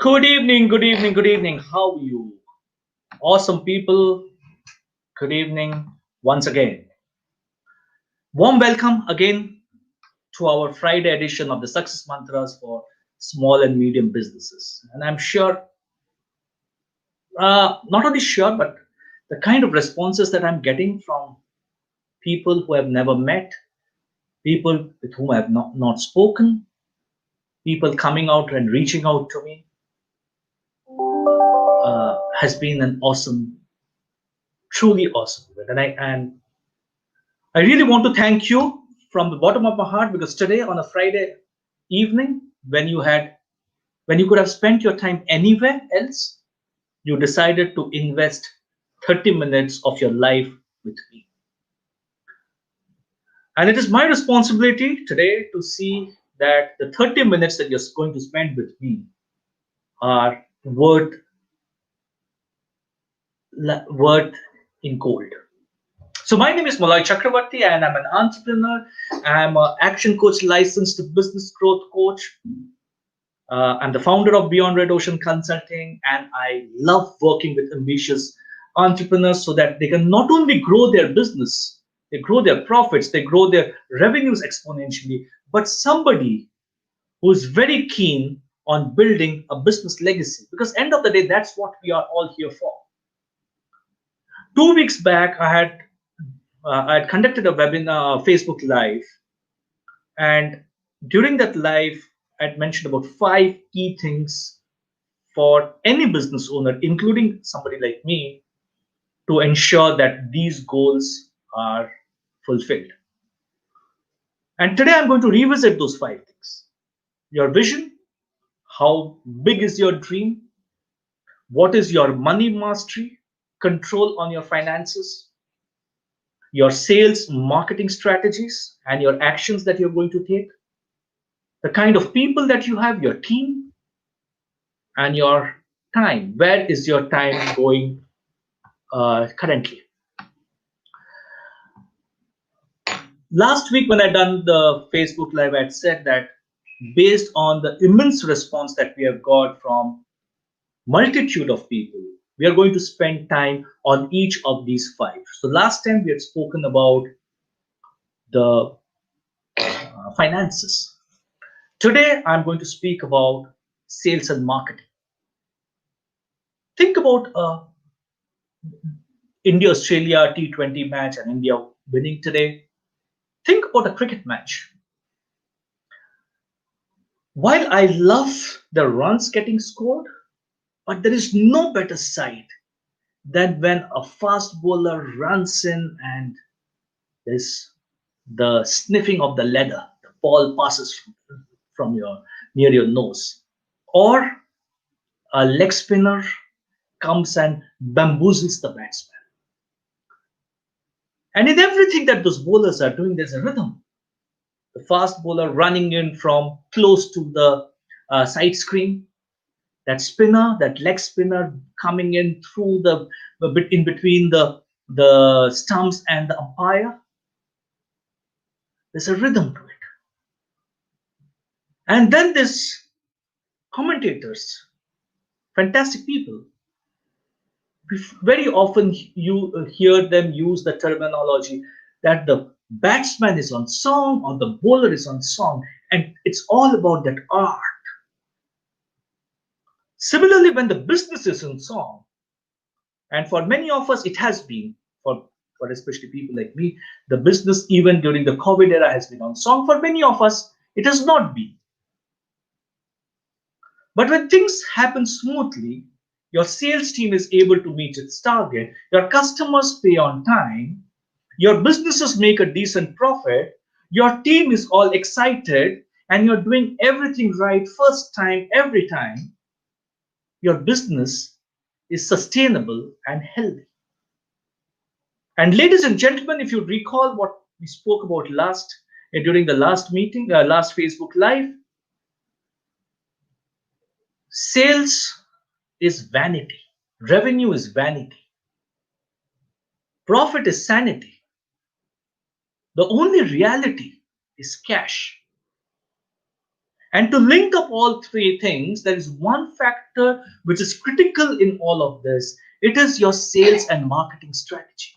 Good evening, good evening, good evening. How are you? Awesome people. Good evening once again. Warm welcome again to our Friday edition of the Success Mantras for Small and Medium Businesses. And I'm sure, not only sure, but the kind of responses that I'm getting from people who have never met, people with whom I have not spoken, people coming out and reaching out to me has been an awesome, truly awesome event. And I really want to thank you from the bottom of my heart because today on a Friday evening, when you could have spent your time anywhere else, you decided to invest 30 minutes of your life with me. And it is my responsibility today to see that the 30 minutes that you're going to spend with me are worth in gold. So my name is Malay Chakravarti and I'm an entrepreneur. I'm an action coach licensed business growth coach. I'm the founder of Beyond Red Ocean Consulting, and I love working with ambitious entrepreneurs so that they can not only grow their business, they grow their profits, they grow their revenues exponentially, but somebody who is very keen on building a business legacy. Because end of the day, that's what we are all here for. 2 weeks back, I had conducted a webinar, Facebook Live, and during that live, I had mentioned about 5 key things for any business owner, including somebody like me, to ensure that these goals are fulfilled. And today I'm going to revisit those 5 things. Your vision, how big is your dream? What is your money mastery, control on your finances, your sales marketing strategies, and your actions that you're going to take, the kind of people that you have, your team, and your time. Where is your time going currently? Last week when I done the Facebook Live, I had said that based on the immense response that we have got from multitude of people, we are going to spend time on each of these 5. So last time we had spoken about the finances. Today I'm going to speak about sales and marketing. Think about India Australia T20 match and India winning today. Think about a cricket match. While I love the runs getting scored, but there is no better sight than when a fast bowler runs in and there's the sniffing of the leather, the ball passes from your near your nose, or a leg spinner comes and bamboozles the batsman. And in everything that those bowlers are doing, there's a rhythm. The fast bowler running in from close to the side screen, that spinner, that leg spinner coming in through the bit in between the stumps and the umpire. There's a rhythm to it. And then there's commentators, fantastic people. Very often you hear them use the terminology that the batsman is on song or the bowler is on song, and it's all about that art. Similarly, when the business is in song, and for many of us, it has been, for especially people like me, the business even during the COVID era has been on song. For many of us, it has not been. But when things happen smoothly, your sales team is able to meet its target, your customers pay on time, your businesses make a decent profit, your team is all excited, and you're doing everything right first time, every time, your business is sustainable and healthy. And ladies and gentlemen, if you recall what we spoke about during the last meeting, last Facebook Live, sales is vanity, revenue is vanity, profit is sanity. The only reality is cash. And to link up all three things, there is one factor which is critical in all of this. It is your sales and marketing strategy.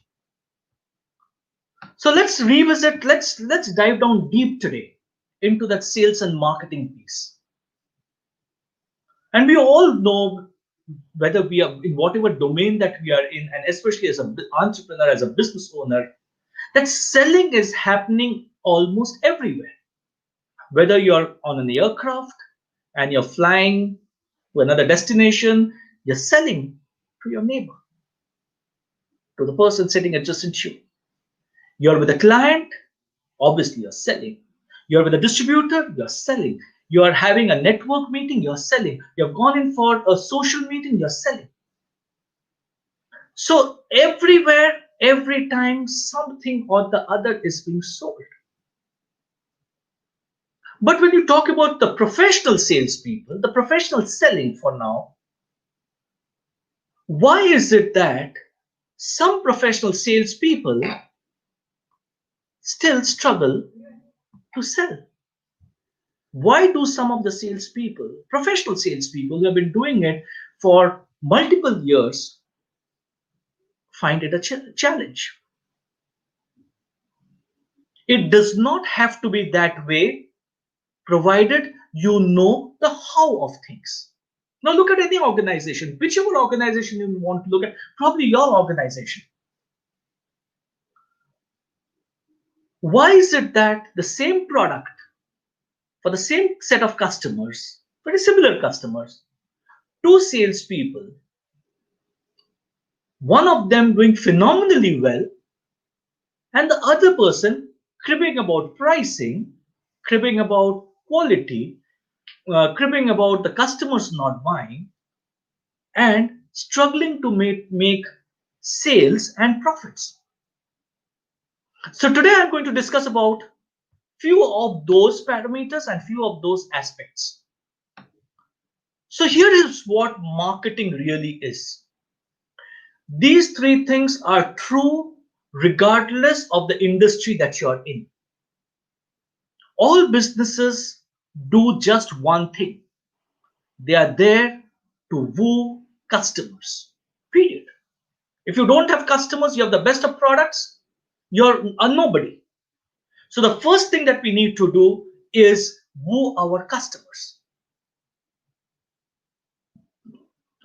So let's revisit, let's dive down deep today into that sales and marketing piece. And we all know, whether we are in whatever domain that we are in, and especially as an entrepreneur, as a business owner, that selling is happening almost everywhere. Whether you're on an aircraft and you're flying to another destination, you're selling to your neighbor, to the person sitting adjacent to you. You're with a client, obviously you're selling. You're with a distributor, you're selling. You're having a network meeting, you're selling. You've gone in for a social meeting, you're selling. So everywhere, every time, something or the other is being sold. But when you talk about the professional salespeople, the professional selling for now, why is it that some professional salespeople still struggle to sell? Why do some of the salespeople, professional salespeople who have been doing it for multiple years, find it a challenge? It does not have to be that way, provided you know the how of things. Now look at any organization, whichever organization you want to look at, probably your organization. Why is it that the same product for the same set of customers, very similar customers, two salespeople, one of them doing phenomenally well, and the other person cribbing about pricing, cribbing about quality, cribbing about the customers not buying, and struggling to make sales and profits? So today I'm going to discuss about few of those parameters and few of those aspects. So here is what marketing really is. These three things are true regardless of the industry that you're in. All businesses do just one thing. They are there to woo customers. Period. If you don't have customers, you have the best of products, you're a nobody. So the first thing that we need to do is woo our customers.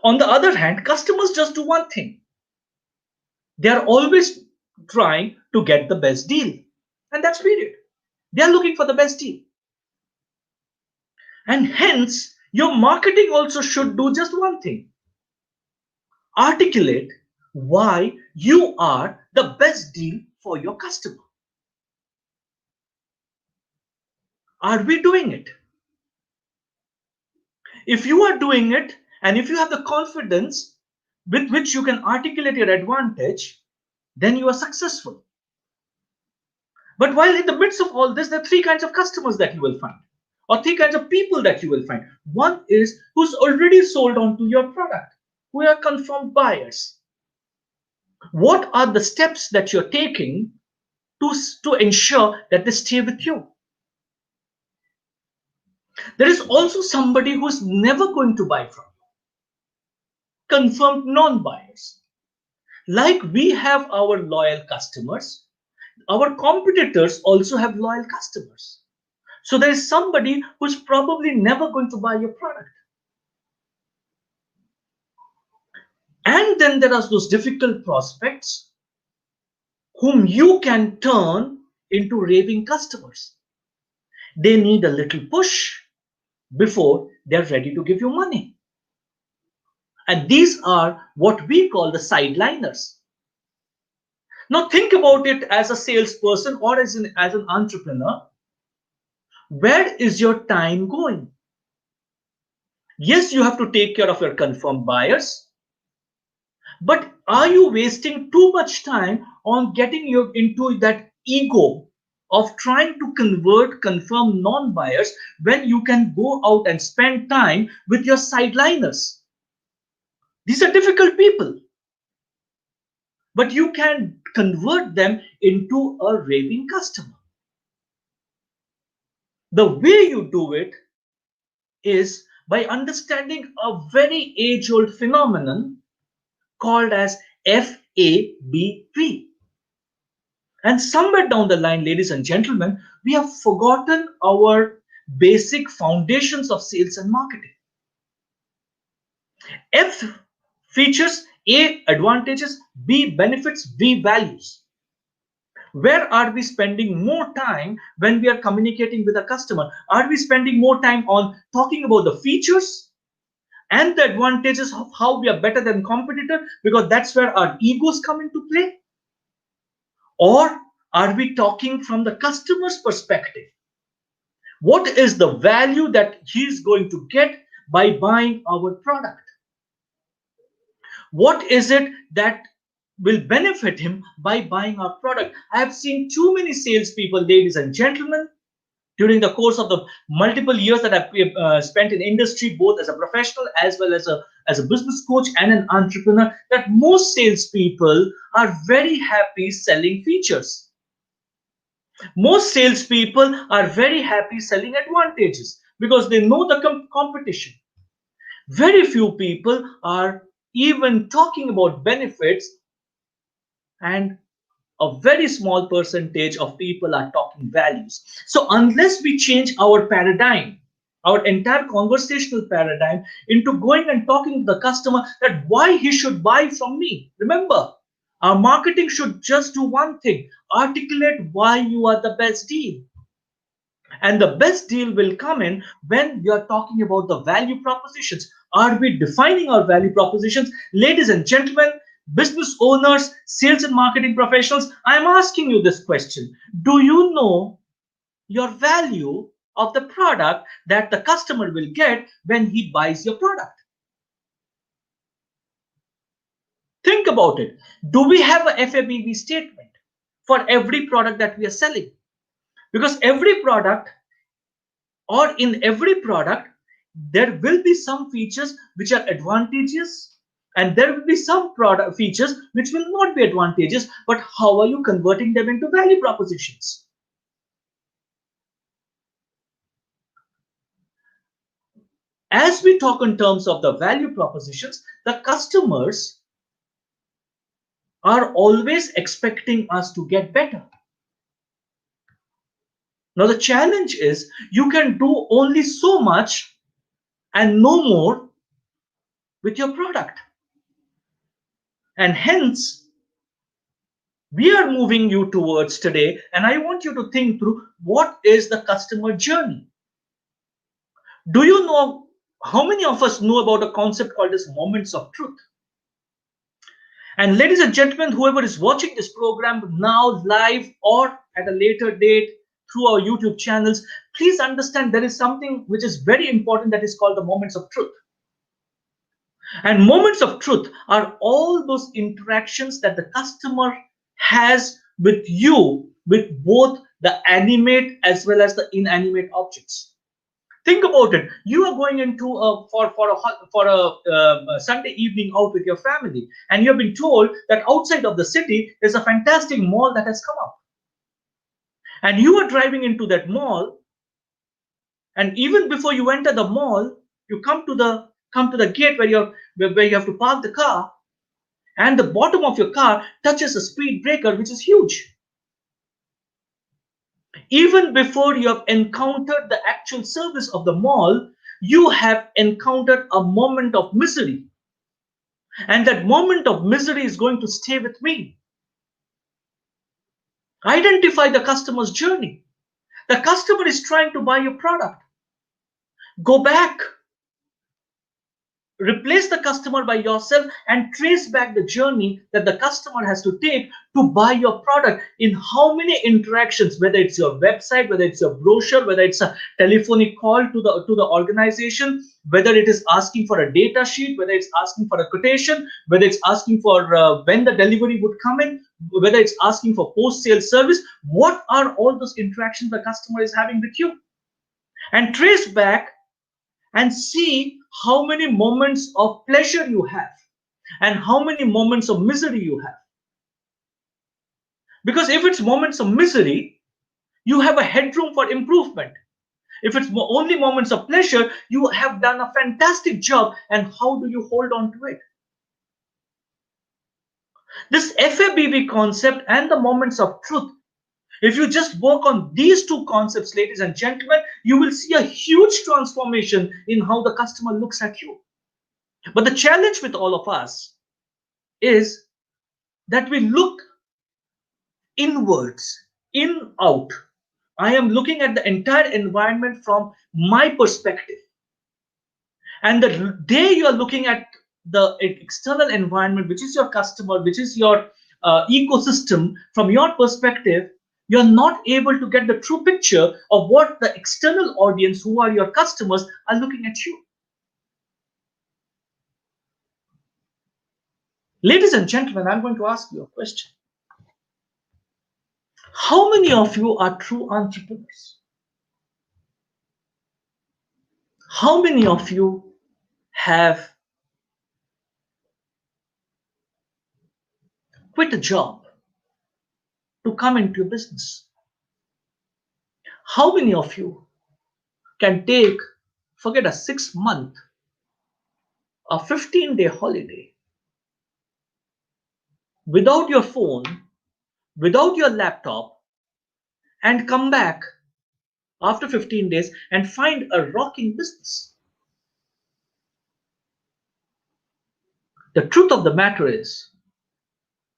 On the other hand, customers just do one thing. They are always trying to get the best deal. And that's period. They are looking for the best deal. And hence, your marketing also should do just one thing. Articulate why you are the best deal for your customer. Are we doing it? If you are doing it, and if you have the confidence with which you can articulate your advantage, then you are successful. But while in the midst of all this, there are three kinds of customers that you will find, or three kinds of people that you will find. One is who's already sold on to your product, who are confirmed buyers. What are the steps that you're taking to ensure that they stay with you? There is also somebody who's never going to buy from you, confirmed non-buyers. Like we have our loyal customers, our competitors also have loyal customers. So there is somebody who's probably never going to buy your product. And then there are those difficult prospects whom you can turn into raving customers. They need a little push before they're ready to give you money. And these are what we call the sideliners. Now think about it as a salesperson or as an entrepreneur. Where is your time going? Yes, you have to take care of your confirmed buyers, but are you wasting too much time on getting you into that ego of trying to convert confirmed non-buyers when you can go out and spend time with your sideliners? These are difficult people, but you can convert them into a raving customer. The way you do it is by understanding a very age-old phenomenon called as FABV. And somewhere down the line, ladies and gentlemen, we have forgotten our basic foundations of sales and marketing. F features, A advantages, B benefits, V values. Where are we spending more time when we are communicating with a customer? Are we spending more time on talking about the features and the advantages of how we are better than competitor, because that's where our egos come into play? Or are we talking from the customer's perspective? What is the value that he's going to get by buying our product? What is it that will benefit him by buying our product? I have seen too many salespeople, ladies and gentlemen, during the course of the multiple years that I've spent in industry, both as a professional as well as a business coach and an entrepreneur, that most salespeople are very happy selling features. Most salespeople are very happy selling advantages because they know the competition. Very few people are even talking about benefits, and a very small percentage of people are talking values. So unless we change our paradigm, our entire conversational paradigm, into going and talking to the customer that why he should buy from me. Remember, our marketing should just do one thing: articulate why you are the best deal. And the best deal will come in when we are talking about the value propositions. Are we defining our value propositions? Ladies and gentlemen, business owners, sales and marketing professionals, I'm asking you this question. Do you know your value of the product that the customer will get when he buys your product? Think about it. Do we have a FABV statement for every product that we are selling? Because every product, or in every product, there will be some features which are advantageous, and there will be some product features which will not be advantageous. But how are you converting them into value propositions? As we talk in terms of the value propositions, the customers are always expecting us to get better. Now the challenge is you can do only so much and no more with your product. And hence, we are moving you towards today, and I want you to think through what is the customer journey. Do you know how many of us know about a concept called as moments of truth? And ladies and gentlemen, whoever is watching this program now live or at a later date through our YouTube channels, please understand there is something which is very important that is called the moments of truth. And moments of truth are all those interactions that the customer has with you, with both the animate as well as the inanimate objects. Think about it. You are going into a Sunday evening out with your family, and you have been told that outside of the city is a fantastic mall that has come up. And you are driving into that mall, and even before you enter the mall, you come to the gate where you have to park the car, and the bottom of your car touches a speed breaker which is huge. Even before you have encountered the actual service of the mall, you have encountered a moment of misery. And that moment of misery is going to stay with me. Identify the customer's journey. The customer is trying to buy your product. Go back. Replace the customer by yourself and trace back the journey that the customer has to take to buy your product. In how many interactions, whether it's your website, whether it's your brochure, whether it's a telephonic call to the organization, whether it is asking for a data sheet, whether it's asking for a quotation, whether it's asking for when the delivery would come in, whether it's asking for post-sale service, what are all those interactions the customer is having with you? And trace back and see how many moments of pleasure you have and how many moments of misery you have. Because if it's moments of misery, you have a headroom for improvement. If it's only moments of pleasure, you have done a fantastic job. And how do you hold on to it? This FABV concept and the moments of truth, if you just work on these two concepts, ladies and gentlemen, you will see a huge transformation in how the customer looks at you. But the challenge with all of us is that we look inwards, in, out. I am looking at the entire environment from my perspective. And the day you are looking at the external environment, which is your customer, which is your ecosystem, from your perspective, you're not able to get the true picture of what the external audience, who are your customers, are looking at you. Ladies and gentlemen, I'm going to ask you a question. How many of you are true entrepreneurs? How many of you have quit a job to come into your business? How many of you can take, forget a 6 month, a 15-day holiday without your phone, without your laptop, and come back after 15 days and find a rocking business? The truth of the matter is,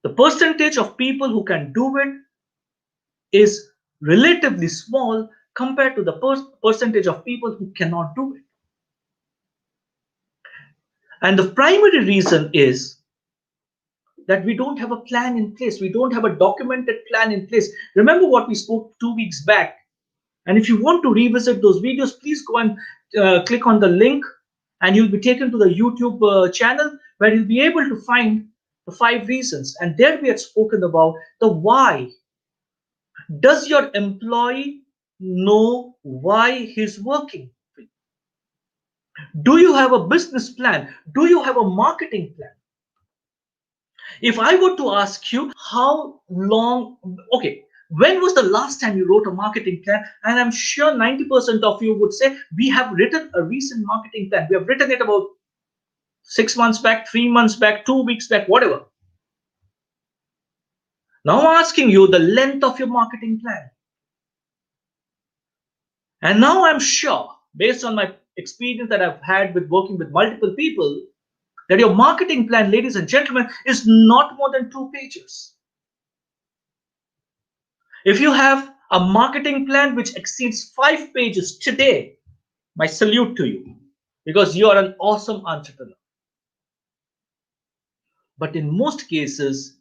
the percentage of people who can do it is relatively small compared to the percentage of people who cannot do it. And the primary reason is that we don't have a plan in place. We don't have a documented plan in place. Remember what we spoke 2 weeks back. And if you want to revisit those videos, please go and click on the link, and you'll be taken to the YouTube channel, where you'll be able to find the 5 reasons. And there we had spoken about the why. Does your employee know why he's working? Do you have a business plan? Do you have a marketing plan? If I were to ask you how long, okay, when was the last time you wrote a marketing plan? And I'm sure 90% of you would say, we have written a recent marketing plan. We have written it about 6 months back, 3 months back, 2 weeks back, whatever. Now I'm asking you the length of your marketing plan. And now I'm sure, based on my experience that I've had with working with multiple people, that your marketing plan, ladies and gentlemen, is not more than 2 pages. If you have a marketing plan which exceeds 5 pages today, my salute to you, because you are an awesome entrepreneur. But in most cases,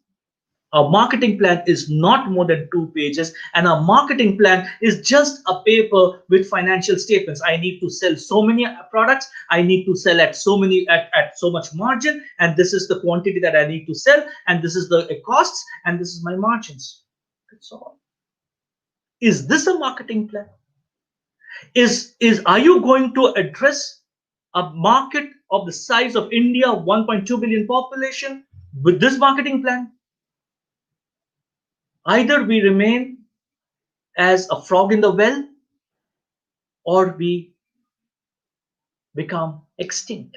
a marketing plan is not more than 2 pages, and a marketing plan is just a paper with financial statements. I need to sell so many products. I need to sell at so many at so much margin, and this is the quantity that I need to sell, and this is the costs, and this is my margins. That's all. Is this a marketing plan? Are you going to address a market of the size of India, 1.2 billion population, with this marketing plan? Either we remain as a frog in the well, or we become extinct.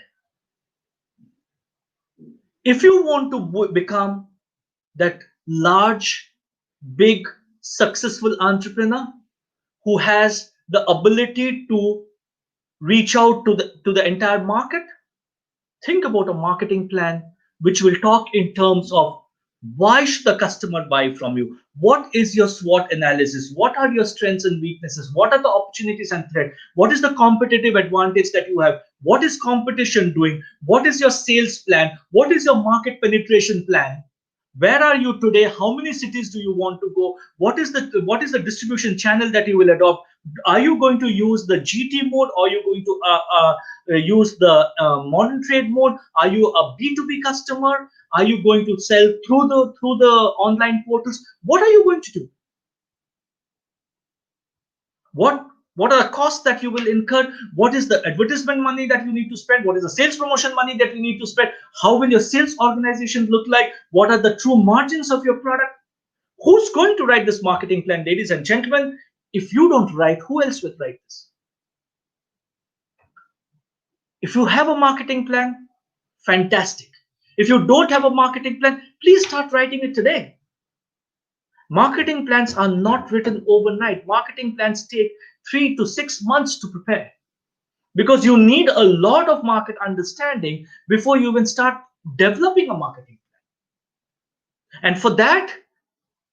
If you want to become that large, big, successful entrepreneur who has the ability to reach out to the entire market, think about a marketing plan which will talk in terms of why should the customer buy from you? What is your SWOT analysis? What are your strengths and weaknesses? What are the opportunities and threats? What is the competitive advantage that you have? What is competition doing? What is your sales plan? What is your market penetration plan? Where are you today? How many cities do you want to go? What is the distribution channel that you will adopt? Are you going to use the GT mode, or are you going to use the modern trade mode? Are you a B2B customer? Are you going to sell through the online portals? What are you going to do? What are the costs that you will incur? What is the advertisement money that you need to spend? What is the sales promotion money that you need to spend? How will your sales organization look like? What are the true margins of your product? Who's going to write this marketing plan, ladies and gentlemen? If you don't write, who else will write this? If you have a marketing plan, fantastic. If you don't have a marketing plan, please start writing it today. Marketing plans are not written overnight. Marketing plans take 3 to 6 months to prepare because you need a lot of market understanding before you even start developing a marketing plan. And for that,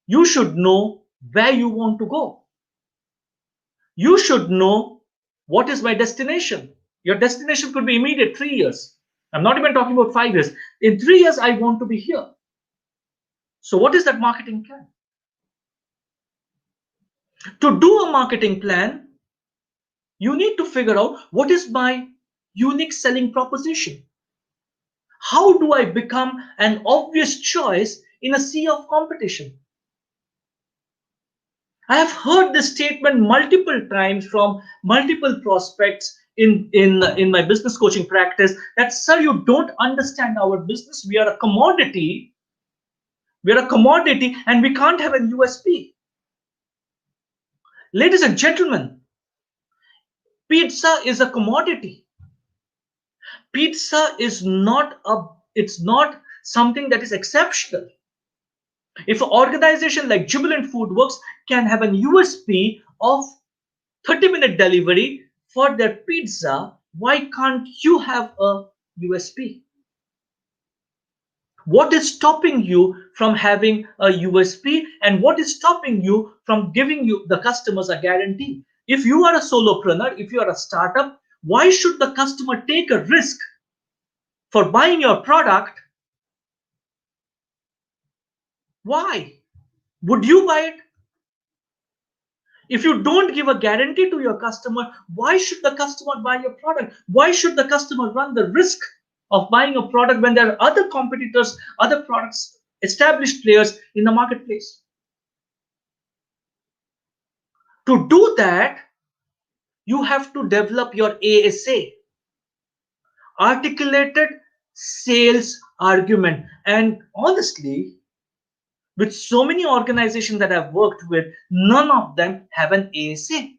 you should know where you want to go. You should know what is my destination. Your destination could be immediate 3 years. I'm not even talking about 5 years. In 3 years, I want to be here. So, what is that marketing plan? To do a marketing plan, you need to figure out what is my unique selling proposition. How do I become an obvious choice in a sea of competition? I have heard this statement multiple times from multiple prospects in my business coaching practice that, sir, you don't understand our business. We are a commodity. We are a commodity and we can't have an USP. Ladies and gentlemen, pizza is a commodity. Pizza is not it's not something that is exceptional. If an organization like Jubilant Foodworks can have an USP of 30-minute delivery for their pizza, why can't you have a USP? What is stopping you from having a USP, and what is stopping you from giving you the customers a guarantee? If you are a solopreneur, if you are a startup, why should the customer take a risk for buying your product? Why? Would you buy it? If you don't give a guarantee to your customer, why should the customer buy your product? Why should the customer run the risk of buying a product when there are other competitors, other products, established players in the marketplace? To do that, you have to develop your ASA, articulated sales argument. And honestly, with so many organizations that I've worked with, none of them have an ASA.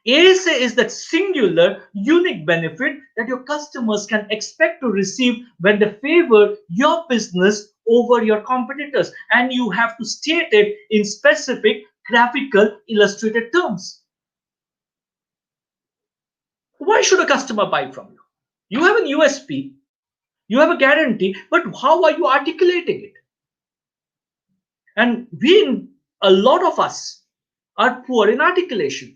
ASA is that singular, unique benefit that your customers can expect to receive when they favor your business over your competitors. And you have to state it in specific, graphical, illustrated terms. Why should a customer buy from you? You have an USP, you have a guarantee, but how are you articulating it? And a lot of us, are poor in articulation.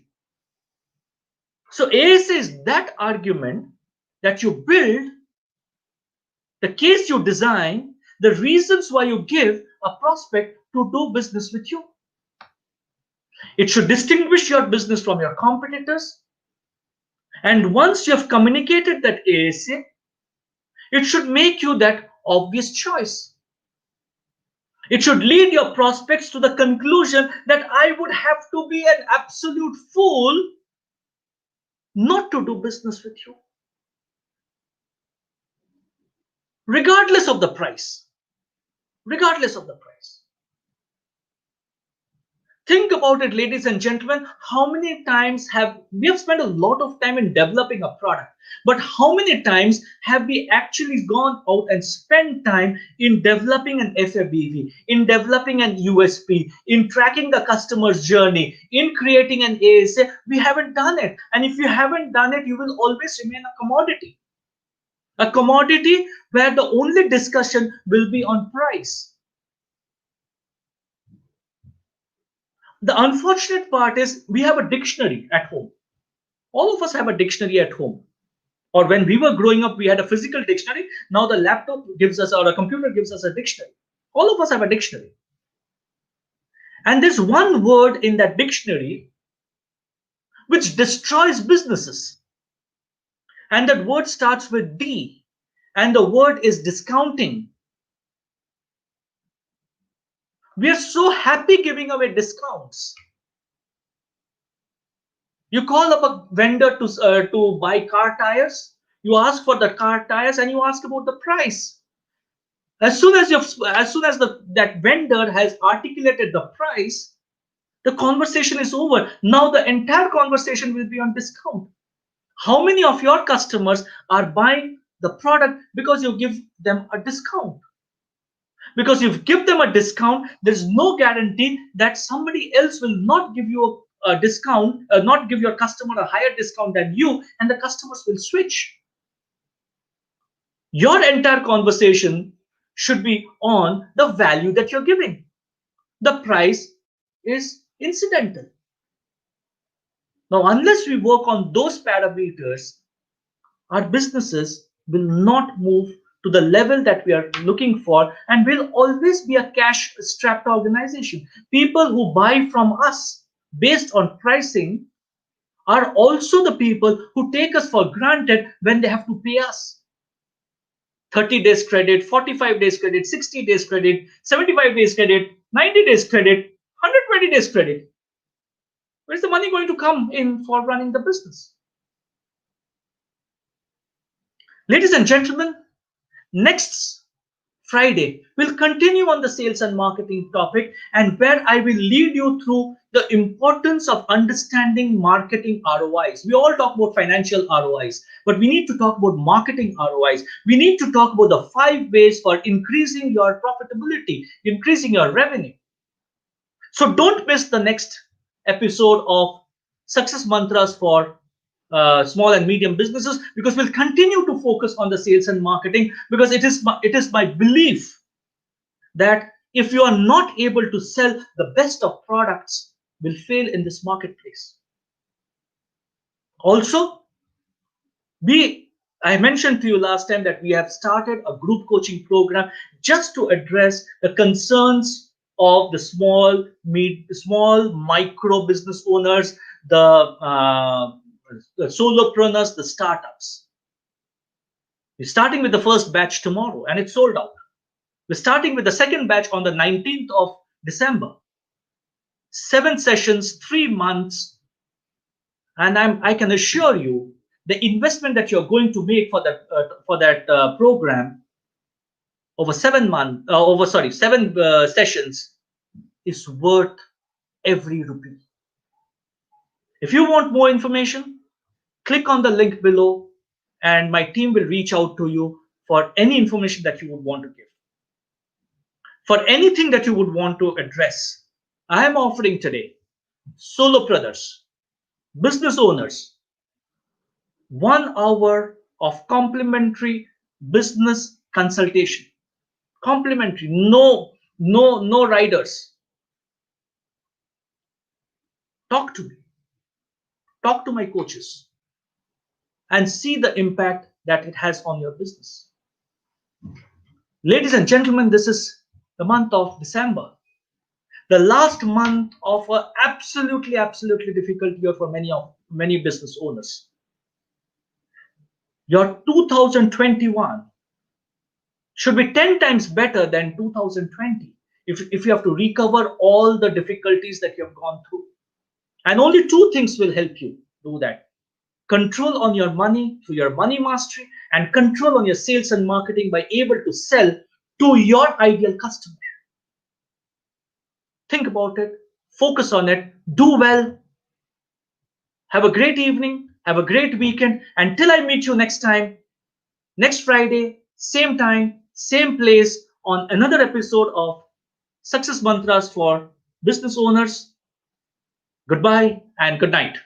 So ASA is that argument that you build, the case you design, the reasons why you give a prospect to do business with you. It should distinguish your business from your competitors. And once you have communicated that ASA, it should make you that obvious choice. It should lead your prospects to the conclusion that I would have to be an absolute fool not to do business with you, regardless of the price. Regardless of the price. Think about it, ladies and gentlemen. How many times have we have spent a lot of time in developing a product, but how many times have we actually gone out and spent time in developing an FABV, in developing an USP, in tracking the customer's journey, in creating an ASA? We haven't done it. And if you haven't done it, you will always remain a commodity. A commodity where the only discussion will be on price. The unfortunate part is we have a dictionary at home. All of us have a dictionary at home. Or when we were growing up, we had a physical dictionary. Now the laptop gives us, or a computer gives us a dictionary. All of us have a dictionary. And there's one word in that dictionary which destroys businesses. And that word starts with D. And the word is discounting. We are so happy giving away discounts. You call up a vendor to buy car tires. You ask for the car tires and you ask about the price. As soon as that vendor has articulated the price, the conversation is over. Now the entire conversation will be on discount. How many of your customers are buying the product because you give them a discount? Because if you give them a discount, there's no guarantee that somebody else will not give you a discount, not give your customer a higher discount than you, and the customers will switch. Your entire conversation should be on the value that you're giving. The price is incidental. Now, unless we work on those parameters, our businesses will not move to the level that we are looking for and will always be a cash strapped organization. People who buy from us based on pricing are also the people who take us for granted when they have to pay us. 30 days credit, 45 days credit, 60 days credit, 75 days credit, 90 days credit, 120 days credit. Where's the money going to come in for running the business? Ladies and gentlemen, next Friday, we'll continue on the sales and marketing topic, and where I will lead you through the importance of understanding marketing ROIs. We all talk about financial ROIs, but we need to talk about marketing ROIs. We need to talk about the 5 ways for increasing your profitability, increasing your revenue. So don't miss the next episode of Success Mantras for small and medium businesses, because we'll continue to focus on the sales and marketing, because it is my belief that if you are not able to sell the best of products, will fail in this marketplace. Also, I mentioned to you last time that we have started a group coaching program just to address the concerns of the small micro business owners, the solopreneurs, the startups. We're starting with the first batch tomorrow, and it's sold out. We're starting with the second batch on the 19th of December. 7 sessions, 3 months, and I can assure you the investment that you're going to make for that program over 7 sessions is worth every rupee. If you want more information, click on the link below, and my team will reach out to you for any information that you would want to give. For anything that you would want to address, I am offering today solopreneurs, business owners, 1 hour of complimentary business consultation. Complimentary, no riders. Talk to me, talk to my coaches, and see the impact that it has on your business. Ladies and gentlemen, this is the month of December, the last month of an absolutely difficult year for many business owners. Your 2021 should be 10 times better than 2020 if you have to recover all the difficulties that you have gone through. And only 2 things will help you do that: control on your money through your money mastery, and control on your sales and marketing by able to sell to your ideal customer. Think about it, focus on it, do well. Have a great evening, have a great weekend. Until I meet you next time, next Friday, same time, same place, on another episode of Success Mantras for Business Owners. Goodbye and good night.